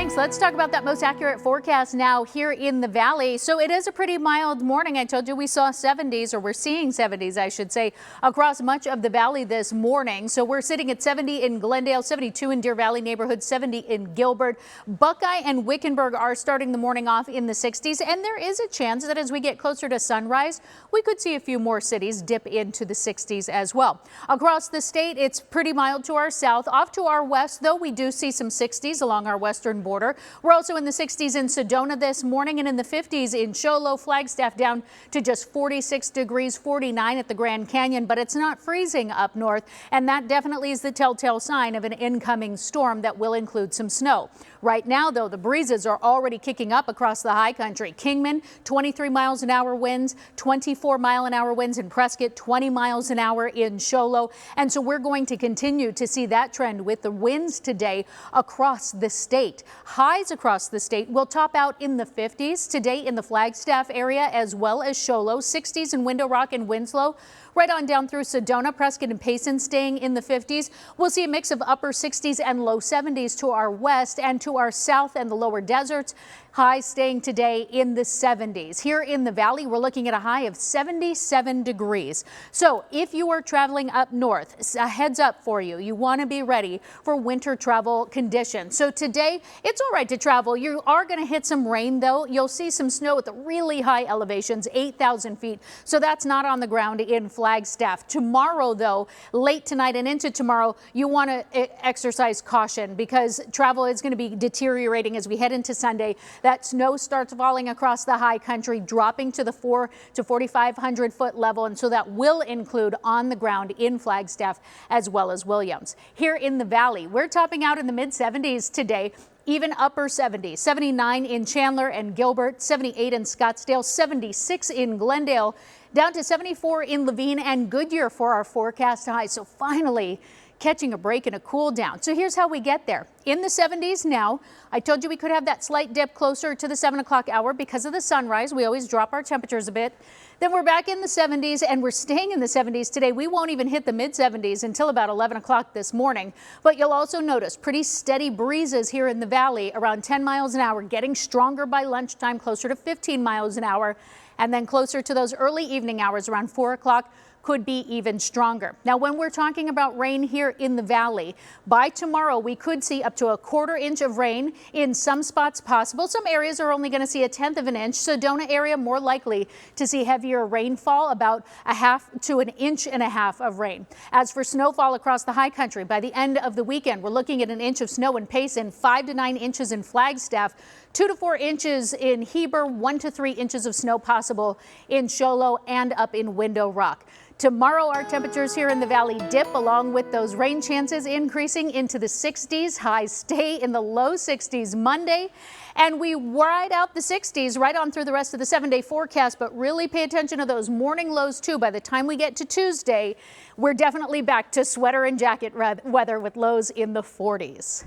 Thanks. Let's talk about that most accurate forecast now here in the valley. So it is a pretty mild morning. I told you we saw 70s, or we're seeing 70s, I should say, across much of the valley this morning. So we're sitting at 70 in Glendale, 72 in Deer Valley neighborhood, 70 in Gilbert. Buckeye and Wickenburg are starting the morning off in the 60s, and there is a chance that as we get closer to sunrise, we could see a few more cities dip into the 60s as well. Across the state, it's pretty mild to our south. Off to our west, though, we do see some 60s along our western border. We're also in the 60s in Sedona this morning and in the 50s in Show Low. Flagstaff down to just 46 degrees, 49 at the Grand Canyon, but it's not freezing up north, and that definitely is the telltale sign of an incoming storm that will include some snow. Right now, though, the breezes are already kicking up across the high country. Kingman, 23 miles an hour winds, 24-mile-an-hour winds in Prescott, 20 miles an hour in Show Low. And so we're going to continue to see that trend with the winds today across the state. Highs across the state will top out in the 50s today in the Flagstaff area as well as Show Low, 60s in Window Rock and Winslow. Right on down through Sedona, Prescott and Payson staying in the 50s. We'll see a mix of upper 60s and low 70s to our west and to our south and the lower deserts. Highs staying today in the 70s. Here in the valley, we're looking at a high of 77 degrees. So if you are traveling up north, a heads up for you. You want to be ready for winter travel conditions. So today, it's all right to travel. You are going to hit some rain, though. You'll see some snow at the really high elevations, 8,000 feet. So that's not on the ground in Flagstaff. Tomorrow, though, late tonight and into tomorrow, you want to exercise caution because travel is going to be deteriorating as we head into Sunday. That snow starts falling across the high country, dropping to the 4,000 to 4,500 foot level. And so that will include on the ground in Flagstaff as well as Williams. Here in the valley, we're topping out in the mid 70s today. Even upper 70s, 79 in Chandler and Gilbert, 78 in Scottsdale, 76 in Glendale, down to 74 in Levine and Goodyear for our forecast high. So finally catching a break and a cool down. So here's how we get there. In the 70s now. I told you we could have that slight dip closer to the 7 o'clock hour because of the sunrise. We always drop our temperatures a bit. Then we're back in the 70s and we're staying in the 70s today. We won't even hit the mid 70s until about 11 o'clock this morning. But you'll also notice pretty steady breezes here in the valley around 10 miles an hour, getting stronger by lunchtime, closer to 15 miles an hour. And then closer to those early evening hours around 4 o'clock. Could be even stronger. Now, when we're talking about rain here in the valley, by tomorrow we could see up to a 1/4 inch of rain in some spots possible. Some areas are only going to see 1/10 of an inch. Sedona area more likely to see heavier rainfall, about 1/2 to 1.5 inches of rain. As for snowfall across the high country, by the end of the weekend, we're looking at 1 inch of snow in Payson, 5 to 9 inches in Flagstaff, 2 to 4 inches in Heber, 1 to 3 inches of snow possible in Show Low and up in Window Rock. Tomorrow, our temperatures here in the valley dip along with those rain chances increasing into the 60s. Highs stay in the low 60s Monday. And we ride out the 60s right on through the rest of the 7-day forecast. But really pay attention to those morning lows, too. By the time we get to Tuesday, we're definitely back to sweater and jacket weather with lows in the 40s.